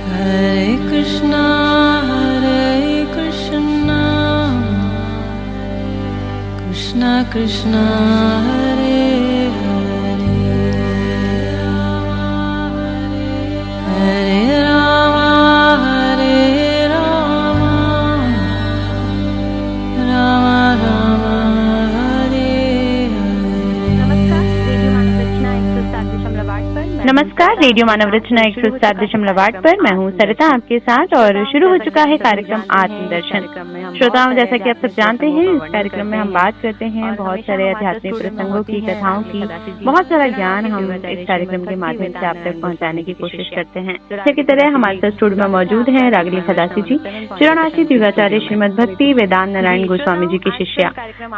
Hare Krishna, Krishna Krishna, Hare Hare, Hare Rama, Hare Rama, Rama Rama, Hare नमस्कार, radio मानव रचना 107.8 पर मैं हूँ सरिता आपके साथ और शुरू हो चुका है कार्यक्रम आत्मदर्शन। श्रोताओं, जैसा कि आप सब जानते हैं, इस कार्यक्रम में हम बात करते हैं बहुत सारे आध्यात्मिक प्रसंगों की, कथाओं की, बहुत सारा ज्ञान हम इस कार्यक्रम के माध्यम से आप तक पहुँचाने की कोशिश करते हैं। जैसे की तरह हमारे साथ स्टूडियो में मौजूद हैं रागली खदासी जी, चिराणासी दिव्याचार्य श्रीमद भक्ति वेदांत नारायण गोस्वामी जी की शिष्या।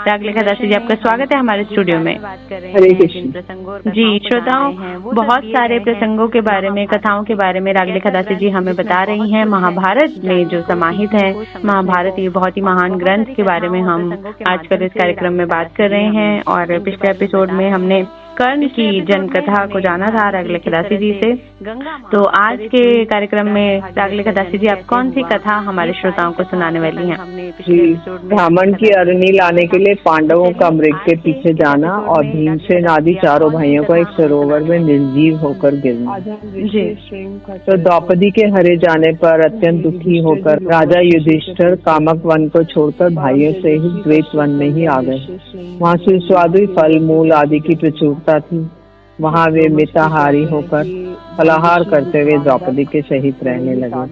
रागली खदासी जी, आपका स्वागत है हमारे स्टूडियो में। हरे कृष्ण जी, श्रोताओं, बहुत सारे प्रसंगों के बारे में, कथाओं के बारे में रागली खदासी जी हमें बता रही हैं। महाभारत में जो समाहित है, महाभारत ये बहुत ही महान ग्रंथ के बारे में हम आजकल इस कार्यक्रम में बात कर रहे हैं। और पिछले एपिसोड में हमने कर्ण की जन्म कथा को जाना था रागली खदासी जी से। तो आज के कार्यक्रम में रागली खदासी जी, आप कौन सी कथा हमारे श्रोताओं को सुनाने वाली हैं? ब्राह्मण की अरणी लाने के लिए पांडवों का मृग के पीछे जाना और भीमसेन आदि चारों भाइयों को एक सरोवर में निर्जीव होकर गिरना। जी। तो द्रौपदी के हरे जाने पर अत्यंत दुखी होकर राजा युधिष्ठिर कामक वन को छोड़कर भाइयों से ही द्वैत वन में ही आ गए। वहाँ सुस्वादु फल मूल आदि की प्रचुरता थी। वहाँ वे मिताहारी होकर फलाहार करते हुए द्रौपदी के सहित रहने लगे।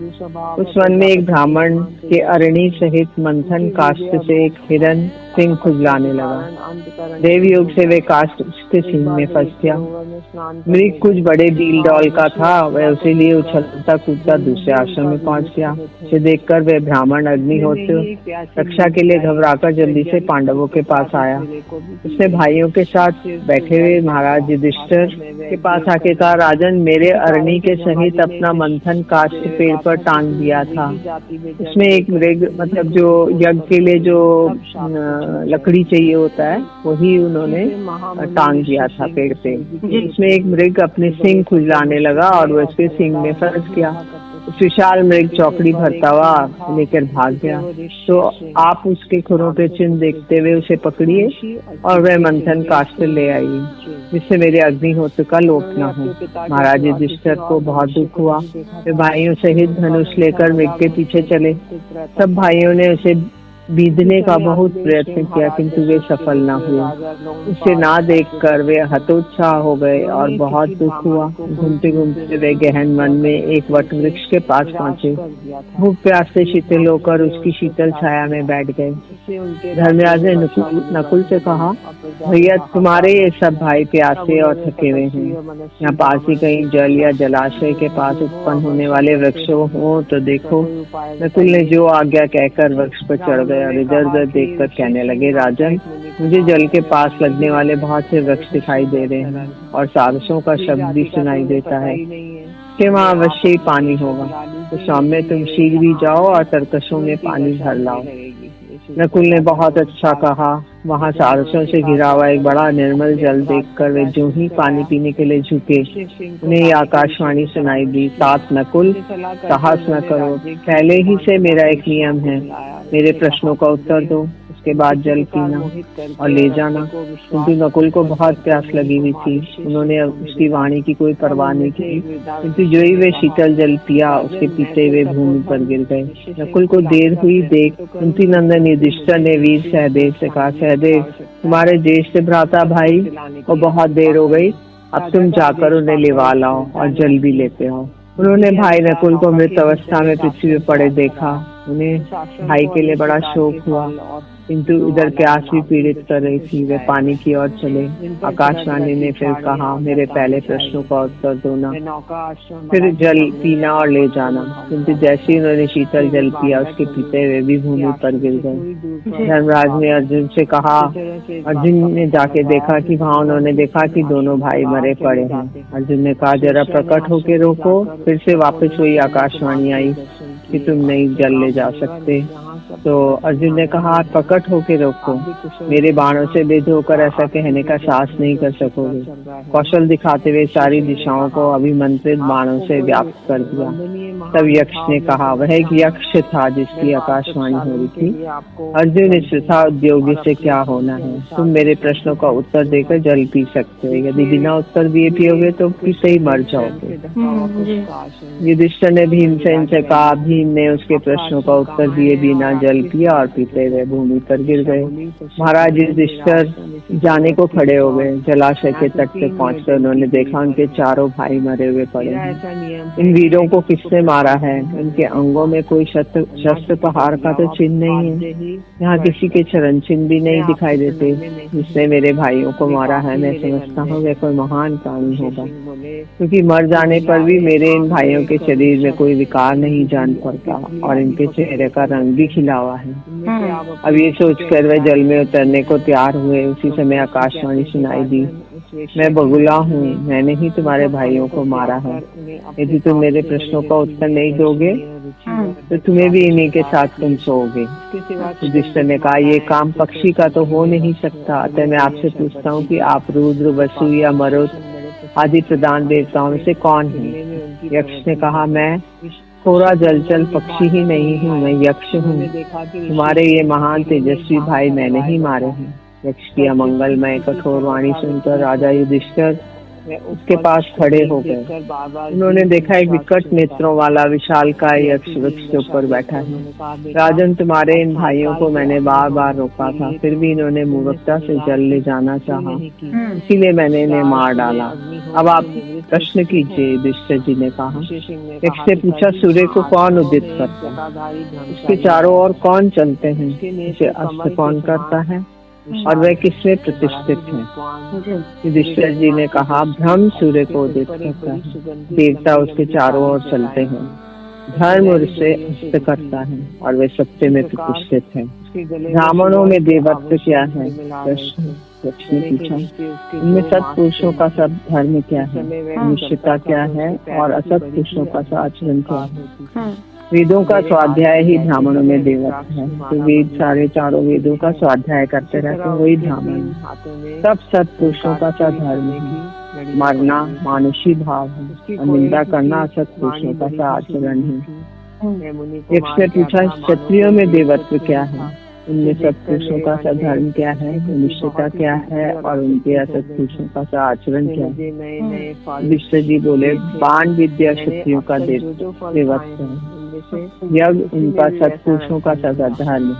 उस वन में एक ब्राह्मण के अरणी सहित मंथन काष्ठ से एक हिरण सिंह खुजलाने लगा। देव योग से वे काष्ठ उसके सिंह में फंस गया। मृग कुछ बड़े बील डौल का था, वह उसे लिए उछलता कूदता दूसरे आश्रम में पहुंच गया। उसे देखकर वह ब्राह्मण अग्निहोत्र रक्षा के लिए घबराकर जल्दी से पांडवों के पास आया। उसने भाइयों के साथ बैठे हुए महाराज युधिष्ठिर के पास आके कहा, राजन, मेरे अरणी के सहित अपना मंथन काष्ठ पेड़ पर टांग दिया था। उसमें एक मृग, मतलब जो यज्ञ के लिए जो लकड़ी चाहिए होता है, वही उन्होंने टांग दिया था पेड़ पे। उसमें एक मृग अपने सिंग खुजलाने लगा और वो उसके सिंग में फंस गया। उस विशाल मृग चौकड़ी भरता हुआ लेकर भाग गया। तो आप उसके खुरों पे चिन्ह देखते हुए उसे पकड़िए और वह मंथन काष्ठ ले आइए, जिससे मेरे अग्निहोत्र का लोप न हो। महाराज युधिष्ठिर को बहुत दुख हुआ। वे भाइयों सहित धनुष लेकर मृग के पीछे चले। सब भाइयों ने उसे बीधने का बहुत प्रयत्न किया, किंतु वे सफल न हुए। उसे ना देखकर वे हतोत्साह हो गए और बहुत दुख हुआ। घूमते घूमते वे गहन वन में एक वट वृक्ष के पास पहुंचे। भूख प्यास से शीतल होकर उसकी शीतल छाया में बैठ गए। धर्मराज ने नकुल से कहा, भैया, तुम्हारे ये सब भाई प्यासे और थके हुए हैं। यहाँ पास ही कहीं जल या जलाशय के पास उत्पन्न होने वाले वृक्षों हो तो देखो। नकुल ने जो आज्ञा कहकर वृक्ष पर चढ़ गए और इधर उधर देखकर कहने लगे, राजन, मुझे जल के पास लगने वाले बहुत से वृक्ष दिखाई दे रहे हैं और सारसों का शब्द भी सुनाई देता है कि वहाँ अवश्य ही पानी होगा। तो सामने तुम शीघ्र ही जाओ और तरकशों में पानी भर लाओ। नकुल ने बहुत अच्छा कहा। वहाँ सारसों से घिरा हुआ एक बड़ा निर्मल जल देखकर वे जो ही पानी पीने के लिए झुके, उन्हें आकाशवाणी सुनाई दी, तात नकुल, साहस न करो, पहले ही से मेरा एक नियम है, मेरे प्रश्नों का उत्तर दो, उसके बाद जल पीना और ले जाना। किंतु नकुल को बहुत प्यास लगी हुई थी। उन्होंने उसकी वाणी की कोई परवाह नहीं की, किंतु जो ही वे शीतल जल पिया, उसके पीते हुए भूमि पर गिर गए। नकुल को देर हुई देख कुंती नंदन युधिष्ठिर ने वीर सहदेव से कहा, सहदेव, तुम्हारे ज्येष्ठ भ्राता भाई को बहुत देर हो गई, अब तुम जाकर उन्हें लिवा लाओ और जल भी लेते हो। उन्होंने भाई नकुल को मृत अवस्था में पृथ्वी पर पड़े देखा। उन्हें भाई के लिए बड़ा शोक हुआ, किंतु इधर प्यास भी पीड़ित कर रही थी। वे पानी की ओर चले। आकाशवाणी ने फिर कहा, मेरे पहले प्रश्नों का उत्तर दो ना, फिर जल पीना और ले जाना। किंतु जैसे ही उन्होंने शीतल जल पिया, उसके पीते हुए भी भूमि पर गिर गए। धर्मराज ने अर्जुन से कहा। अर्जुन ने जाके देखा कि वहाँ उन्होंने देखा कि दोनों भाई मरे पड़े हैं। अर्जुन ने कहा, जरा प्रकट होके रोको। फिर से वापस वही आकाशवाणी आई कि तुम नहीं जल ले जा सकते। तो अर्जुन ने कहा, प्रकट होके रोको, मेरे बाणों से विद्ध होकर ऐसा कहने का साहस नहीं कर सकोगे। कौशल दिखाते हुए सारी दिशाओं को अभिमंत्रित बाणों से व्याप्त कर दिया। तब यक्ष ने कहा, वह एक यक्ष था जिसकी आकाशवाणी हो रही थी। अर्जुन, इस वृथा उद्योगी से क्या होना है? तुम मेरे प्रश्नों का उत्तर देकर जल पी सकते हो, यदि बिना उत्तर दिए पियोगे तो पीते ही मर जाओगे। युधिष्ठिर ने भीमसेन से कहा। भीम ने उसके प्रश्नों का उत्तर दिए बिना जल पिया और पीते हुए भूमि पर गिर गए। महाराज युधिष्ठिर जाने को खड़े हो गए। जलाशय के तट पे पहुंचकर उन्होंने देखा उनके चारों भाई मरे हुए पड़े हैं। इन वीरों को किसने मारा है? उनके अंगों में कोई शस्त्र प्रहार का तो चिन्ह नहीं है। यहाँ किसी के चरण चिन्ह भी नहीं दिखाई देते। जिसने मेरे भाइयों को मारा है, मैं समझता हूँ वह कोई महान प्राणी होगा, क्योंकि मर जाने पर भी मेरे इन भाइयों के शरीर में कोई विकार नहीं जान पड़ता और इनके चेहरे का रंग भी खिला हुआ है। अब ये सोचकर वह जल में उतरने को तैयार हुए। उसी समय आकाशवाणी सुनाई दी, मैं बगुला हूँ, मैंने ही तुम्हारे भाइयों को मारा है। यदि तुम मेरे प्रश्नों का उत्तर नहीं दोगे तो तुम्हें भी इन्हीं के साथ तुम सोओगे। युधिष्ठिर ने कहा, ये काम पक्षी का तो हो नहीं सकता, अतः मैं आपसे पूछता हूँ कि आप रुद्र, वसु या मरुत आदि प्रधान देवताओं में से कौन है? यक्ष ने कहा, मैं थोड़ा जलचल पक्षी ही नहीं हूँ, मैं यक्ष हूँ। तुम्हारे ये महान तेजस्वी भाई मैंने ही मारे हैं। यक्ष की अमंगलमय कठोर वाणी सुनकर राजा युधिष्ठिर उसके पास खड़े हो गए। उन्होंने देखा एक विकट नेत्रों वाला विशालकाय यक्ष वृक्ष के ऊपर बैठा है। राजन, तुम्हारे इन भाइयों को मैंने बार बार रोका था, फिर भी इन्होंने मूर्खता से जल ले जाना चाहा, इसीलिए मैंने इन्हें मार डाला। अब आप प्रश्न कीजिए, युधिष्ठिर जी ने कहा। यक्ष से पूछा, सूर्य को कौन उदित करता है? उसके चारों ओर कौन चलते हैं? उसे अस्त कौन करता है और वह किसमें प्रतिष्ठित है? युधिष्ठिर जी ने कहा, ब्रह्म सूर्य को उदित करता है, देवता उसके चारों ओर चलते हैं, धर्म उससे अस्त करता है और वह सत्य में प्रतिष्ठित है। ब्राह्मणों में देवत्व क्या है? प्रश्न यक्ष ने पूछा। इनमें सत्पुरुषों का सब धर्म क्या है? निश्चितता क्या है और असत पुरुषों का आचरण क्या है? वेदों का स्वाध्याय ही ब्राह्मणों में देवत्व है। तो वेद सारे चारों वेदों का स्वाध्याय करते रहते हैं, वही ब्राह्मण है। सब सत्पुरुषों का सा धर्म है। मरना मानुषी भाव है और निंदा करना सत्पुरुषों का सा आचरण है। यक्ष ने पूछा, क्षत्रियों में देवत्व क्या है? उनमें सत्पुरुषों का सा धर्म क्या है? निश्चितता क्या है और उनके असत्पुरुषों का सा आचरण क्या है? युधिष्ठिर जी बोले, बाण विद्या क्षत्रियों का देवत्व है, यज्ञ उनका सत्पुरुषों का सदा धर्म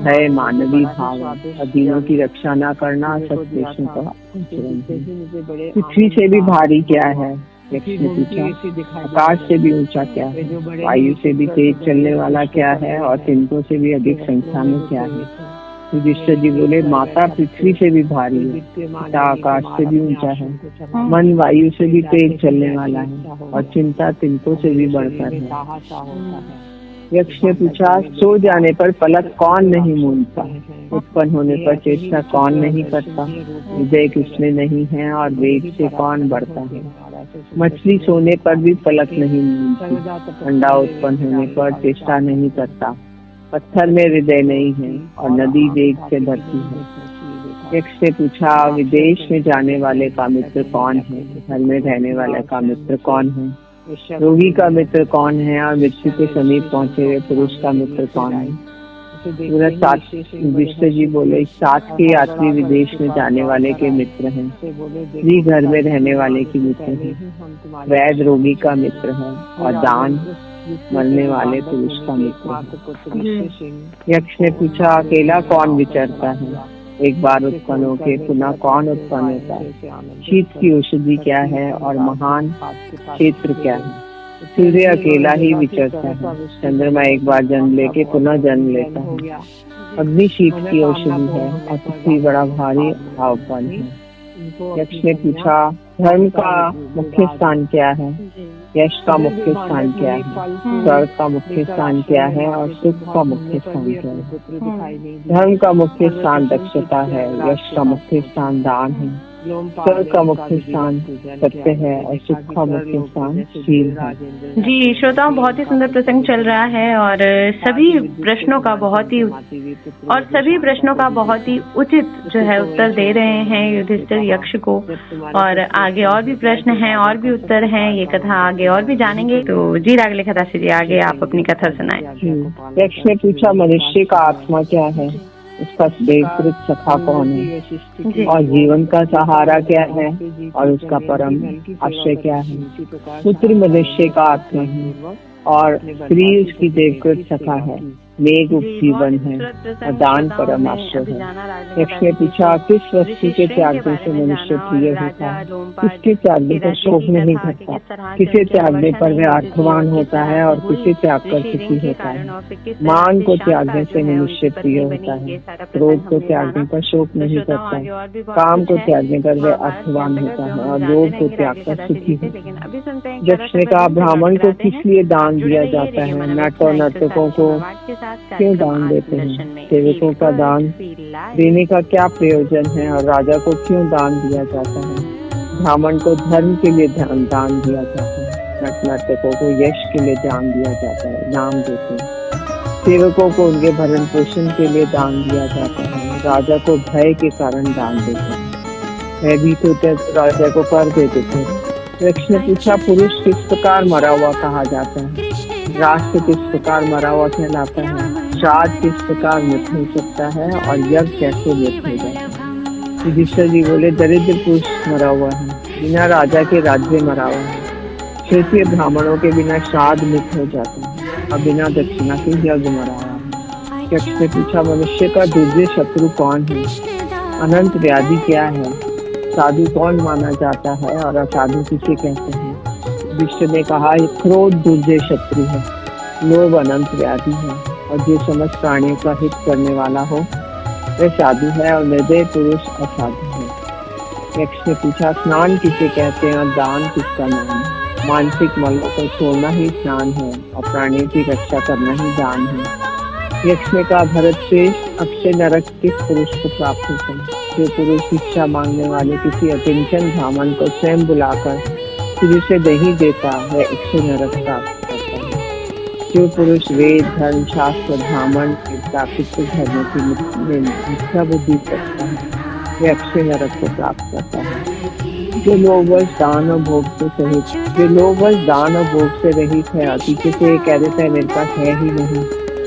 है, मानवीय भाव, अधीनों की रक्षा न करना सत्पुरुषों का आचरण है। पृथ्वी से भी भारी क्या है? यक्ष ने पूछा। आकाश से भी ऊंचा क्या है? वायु से भी तेज चलने वाला क्या है और तिनकों से भी अधिक संख्या में क्या है? युधिष्ठिर जी बोले, माता पृथ्वी से भी भारी है, पिता आकाश से भी ऊंचा है, मन वायु से भी तेज चलने वाला है और चिंता तिनकों से भी बढ़कर है। यक्ष ने पूछा, सो जाने पर पलक कौन नहीं मूंदता? उत्पन्न होने पर चेष्टा कौन नहीं करता? हृदय किसमें नहीं है और वेग से कौन बढ़ता है? मछली सोने पर भी पलक नहीं मूंदती, अंडा उत्पन्न होने पर चेष्टा नहीं करता, पत्थर में हृदय नहीं है और नदी वेग से भरती है। यक्ष से पूछा, विदेश में जाने वाले का मित्र कौन है? घर में रहने वाले का मित्र कौन है? रोगी का मित्र कौन है और मृत्यु के समीप पहुंचे हुए पुरुष का मित्र कौन है? युधिष्ठिर जी बोले, 7 के यात्री विदेश में जाने वाले के मित्र हैं, स्त्री घर में रहने वाले की मित्र है, वैद्य रोगी का मित्र है और दान मरने वाले पुरुष का मित्र है। यक्ष ने पूछा, अकेला कौन विचरता है? एक बार उत्पन्न होके पुनः कौन उत्पन्न होता है? शीत की औषधि क्या है और महान क्षेत्र क्या है? सूर्य अकेला ही विचरता है, चंद्रमा एक बार जन्म लेके पुनः जन्म लेता है, अग्नि शीत की औषधि है और पृथ्वी बड़ा भारी भावपन है। यक्ष ने पूछा, धर्म का मुख्य स्थान क्या है? यश का मुख्य स्थान क्या है? स्वर्ग का मुख्य स्थान क्या है और सुख का मुख्य स्थान क्या है? धर्म का मुख्य स्थान दक्षता है, यश का मुख्य स्थान दान है, स्वर्ग का मुख्य स्थान सत्य है और सुख का मुख्य स्थान शील है। जी श्रोताओं, बहुत ही सुंदर प्रसंग चल रहा है और सभी प्रश्नों का बहुत ही उचित जो है उत्तर दे रहे हैं युधिष्ठिर यक्ष को। और आगे और भी प्रश्न हैं और भी उत्तर हैं, ये कथा आगे और भी जानेंगे। तो जी रागले खदासी जी, आगे आप अपनी कथा सुनाएं। यक्ष ने पूछा, मनुष्य का आत्मा क्या है, उसका देवकृत सखा कौन है और जीवन का सहारा क्या है और उसका परम आश्रय क्या है। पुत्र मनुष्य का आत्मा है और स्त्री उसकी देवकृत सखा है, मेघ उपजीवन है और दान परम आश्रय है। यक्ष ने पूछा, किस वस्तु के त्यागने से मनुष्य प्रिय होता है, किसके त्यागने पर शोक नहीं करता, किसे त्यागने पर वह अर्थवान होता है और किसे त्याग कर सुखी होता है। मान को त्यागने से मनुष्य प्रिय होता है, क्रोध को त्यागने पर शोक नहीं करता, काम को त्यागने पर वह अर्थवान होता है और लोभ को त्याग कर सुखी होता है। यक्ष ने कहा, ब्राह्मण को किस लिए दान दिया जाता है, नट और नर्तकों को क्यों दान देते हैं, सेवकों का दान देने का क्या प्रयोजन है और राजा को क्यों दान दिया जाता है। ब्राह्मण को धर्म के लिए दान दिया जाता है, नट नर्तकों को यश के लिए दान दिया जाता है, नाम देते हैं। सेवकों को उनके भरण पोषण के लिए दान दिया जाता है, राजा को भय के कारण दान देते हैं। भयभीत होते तो राजा को कर देते थे। यक्ष ने पूछा, पुरुष किस प्रकार मरा हुआ कहा जाता है, राष्ट्र किस प्रकार मरा हुआ कहलाता है, श्राद्ध किस प्रकार मृत हो सकता है और यज्ञ कैसे मृत हो जाता है। युधिष्ठिर जी बोले, दरिद्र पुरुष मरा हुआ है, बिना राजा के राज्य मरा हुआ है। क्षेत्रीय ब्राह्मणों के बिना श्राद्ध मृत हो जाता है और बिना दक्षिणा के यज्ञ मरा हुआ है। यक्ष ने पूछा, मनुष्य का दुर्जय शत्रु कौन है, अनंत व्याधि क्या है, साधु कौन माना जाता है और असाधु किसे कहते हैं। युधिष्ठिर ने कहा, क्रोध दुर्जय शत्रु है, लोभ अनंत व्याधि है और जो समस्त प्राणियों का हित करने वाला हो वह साधु है और निर्दय पुरुष असाधु है। यक्ष ने पूछा, स्नान किसे कहते हैं और दान किसका नाम है। मानसिक मलों को छोड़ना ही स्नान है और प्राणियों की रक्षा करना ही दान है। यक्ष ने कहा, भरत से अक्षय नरक किस पुरुष को प्राप्त होता है, जो पुरुष भिक्षा मांगने वाले किसी अकिंचन ब्राह्मण को स्वयं बुलाकर जिसे नहीं देता वह अक्षय नरक प्राप्त करता है। जो पुरुष वेद धर्म शास्त्र ब्राह्मण के प्राकृत धर्म की मिथ्या बुद्धि करता है वह अक्षय नरक को प्राप्त करता है। जो लोभवश दान और भोग से रहित है, अतीत से कह देता है मेरे पास है ही नहीं,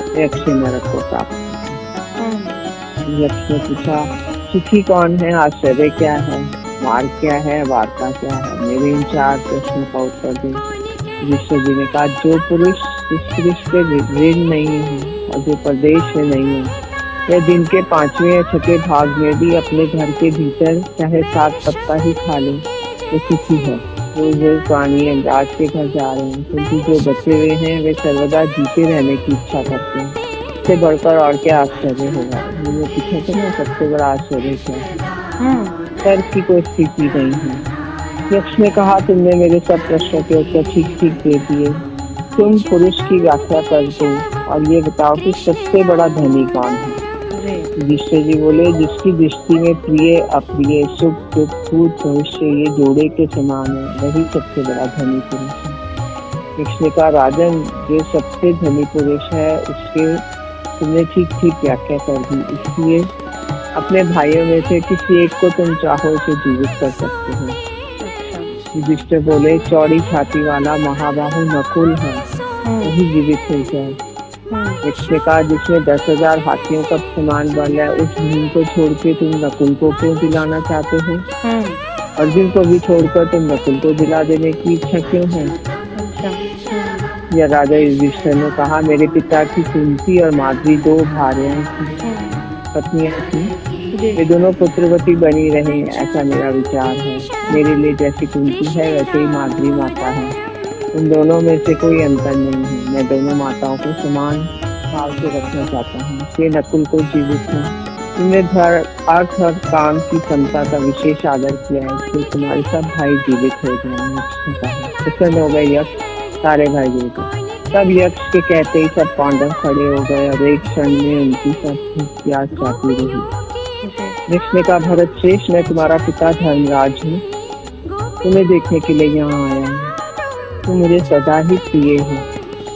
वह अक्षय नरक को प्राप्त करता है। यक्ष ने पूछा, सुखी कौन है, आश्चर्य क्या है, मार्ग क्या है, वार्ता क्या है। मेरे इन 4 प्रश्नों का उत्तर दे। युधिष्ठिर जी ने कहा, जो पुरुष स्त्री से ऋण नहीं है और जो प्रदेश में नहीं है, वह दिन के 5वें या 6वें भाग में भी अपने घर के भीतर चाहे 7 पत्ता ही खा ले तो सुखी है। जो प्राणी अंगाज के घर जा रहे हैं, क्योंकि जो बचे हुए हैं वे सर्वदा जीते रहने की इच्छा करते हैं। इससे बढ़कर और क्या आश्चर्य होगा। मैंने पूछा था ना, सबसे बड़ा आश्चर्य क्या है, तर्क की कोई स्थिति नहीं है। यक्ष ने कहा, तुमने मेरे सब प्रश्नों के उत्तर ठीक ठीक दे दिए। तुम पुरुष की व्याख्या कर दो और ये बताओ कि सबसे बड़ा धनी कौन है। युधिष्ठिर जी बोले, जिसकी दृष्टि में प्रिय अप्रिय सुख दुख भूत भविष्य ये जोड़े के समान है, वही सबसे बड़ा धनी पुरुष है। यक्ष ने कहा, राजन, जो सबसे धनी पुरुष है उसके तुमने ठीक ठीक व्याख्या कर दी, इसलिए अपने भाइयों में से किसी एक को तुम चाहो उसे जीवित कर सकते हो। युधिष्ठिर बोले, चौड़ी छाती वाला महाबाहु नकुल है, वही जीवित हो जाए। यक्ष ने कहा, जिसमें 10,000 हाथियों का समान बल है, उस भीम को छोड़ के तुम नकुल को क्यों दिलाना चाहते हो? अर्जुन को भी छोड़कर तुम नकुल को दिला देने की इच्छा क्यों है? या राजा युधिष्ठिर ने कहा, मेरे पिता की कुंती और माद्री 2 भार्याएं थी, पत्नियां थी, वे दोनों पुत्रवती बनी रहे, ऐसा मेरा विचार है। मेरे लिए जैसी कुंती है वैसे ही माद्री माता है, उन दोनों में से कोई अंतर नहीं है। मैं दोनों माताओं को समान भाव से रखना चाहता हूँ, इसलिए नकुल को जीवित हूँ। तुमने अर्थ और काम की समता का विशेष आदर किया है, इसलिए तुम्हारे सब भाई जीवित हो जाएंगे। प्रसन्न हो गए यक्ष, सारे भाई जीवित हो। तब यक्ष के कहते ही सब पांडव खड़े हो गए और एक क्षण में उनकी सब प्यास जाती रही। कृष्ण का भरत श्रेष्ठ, मैं तुम्हारा पिता धर्मराज हूँ, तुम्हें देखने के लिए यहाँ आया हूँ। तुम मुझे सदा ही प्रिय हो।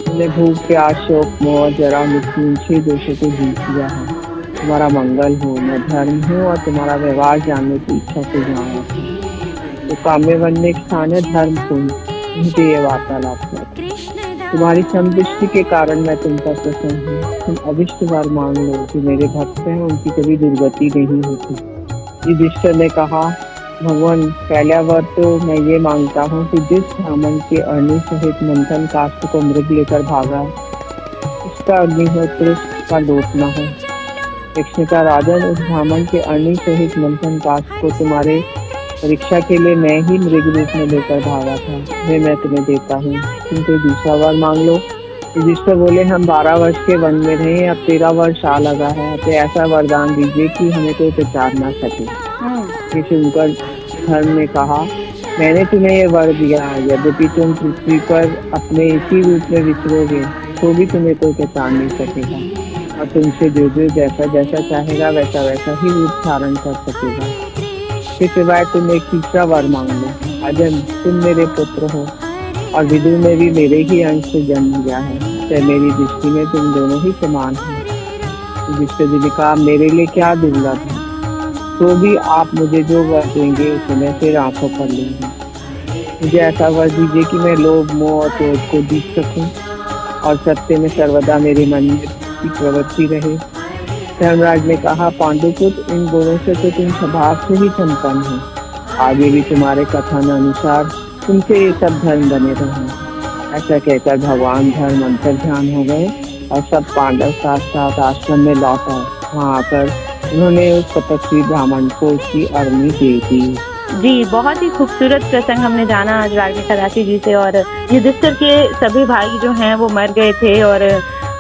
तुमने भूख, प्यास, शोक, मोह, जरा, मृत्यु, इन 6 दोषों को जीत लिया है। तुम्हारा मंगल हो। मैं धर्म हूँ और तुम्हारा व्यवहार जानने की इच्छा से यहाँ आया हूँ। तो काम्य वन में एक स्थान है धर्म कुंज, मुझे ये वार्तालाप कर। तुम्हारी संतुष्टि के कारण मैं तुम पर प्रसन्न हूँ। तुम अभिष्ट वर मांग लो। जो मेरे भक्त हैं उनकी कभी दुर्गति नहीं होती। युधिष्ठिर ने कहा, भगवान, पहला वर तो मैं ये मांगता हूँ कि जिस ब्राह्मण के अग्नि सहित मंथन काष्ठ को मृग लेकर भागा, उसका अग्निहोत्र का लोप न हो। कृष्ण का राजन, उस ब्राह्मण के अग्नि सहित मंथन काष्ठ को तुम्हारे परीक्षा के लिए मैं ही मृग रूप में लेकर भागा था, वे मैं तुम्हें देता हूँ। तुम कोई दूसरा वर मांग लो। युधिष्ठिर बोले, हम 12 वर्ष के वन में रहे, अब 13 वर्ष आ लगा है। तो ऐसा वरदान दीजिए कि हमें कोई पहचान न सके। ये सुनकर धर्म ने कहा, मैंने तुम्हें ये वर दिया, यद्यपि तुम पृथ्वी पर अपने इसी रूप में विचरोगे तो भी तुम्हें कोई पहचान नहीं सकेगा, और तुमसे जो जैसा जैसा चाहेगा वैसा वैसा ही रूप धारण कर सकेगा। इसके सिवाय तुम एक तीसरा वर मांग लो। राजन, तुम मेरे पुत्र हो और विदुर ने भी मेरे ही अंश से जन्म लिया है, तो मेरी दृष्टि में तुम दोनों ही समान हो। युधिष्ठिर जी ने कहा, मेरे लिए क्या दुर्लभ है, तो भी आप मुझे जो वर देंगे उसे मैं फिर आंखों पर लूंगी। मुझे ऐसा वर दीजिए कि मैं लोभ, मोह और क्रोध को जीत सकूं और सत्य में सर्वदा मेरे मन में की प्रवृत्ति रहे। धर्मराज ने कहा, पांडुपुत्र, इन गुणों से तो तुम स्वभाव से ही संपन्न हो। आगे भी तुम्हारे कथन अनुसार तुमसे ये सब धर्म बने रहे। ऐसा कहकर भगवान धर्म अंतर्ध्यान हो गए और सब पांडव साथ साथ आश्रम में लौट आए। वहाँ आकर उन्होंने उस तपस्वी ब्राह्मण को उसकी अग्नि दे दी। जी, बहुत ही खूबसूरत प्रसंग हमने जाना आज रागिनी खदासी जी से। और युधिष्ठिर के सभी भाई जो हैं वो मर गए थे, और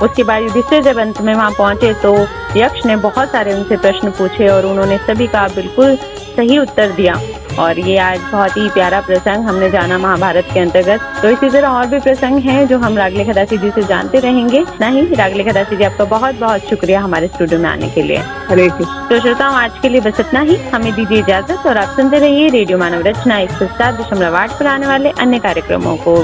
उसके बाद युधिष्ठिर जब अंत में वहाँ पहुंचे तो यक्ष ने बहुत सारे उनसे प्रश्न पूछे और उन्होंने सभी का बिल्कुल सही उत्तर दिया। और ये आज बहुत ही प्यारा प्रसंग हमने जाना महाभारत के अंतर्गत। तो इसी तरह और भी प्रसंग हैं जो हम रागिनी खदासी जी से जानते रहेंगे। नहीं, रागिनी खदासी जी, आपका बहुत बहुत शुक्रिया हमारे स्टूडियो में आने के लिए। हरे कृष्ण। तो श्रोताओं, आज के लिए बस इतना ही। हमें दीजिए इजाजत और आप सुनते रहिए रेडियो मानव रचना 107.8 पर आने वाले अन्य कार्यक्रमों को।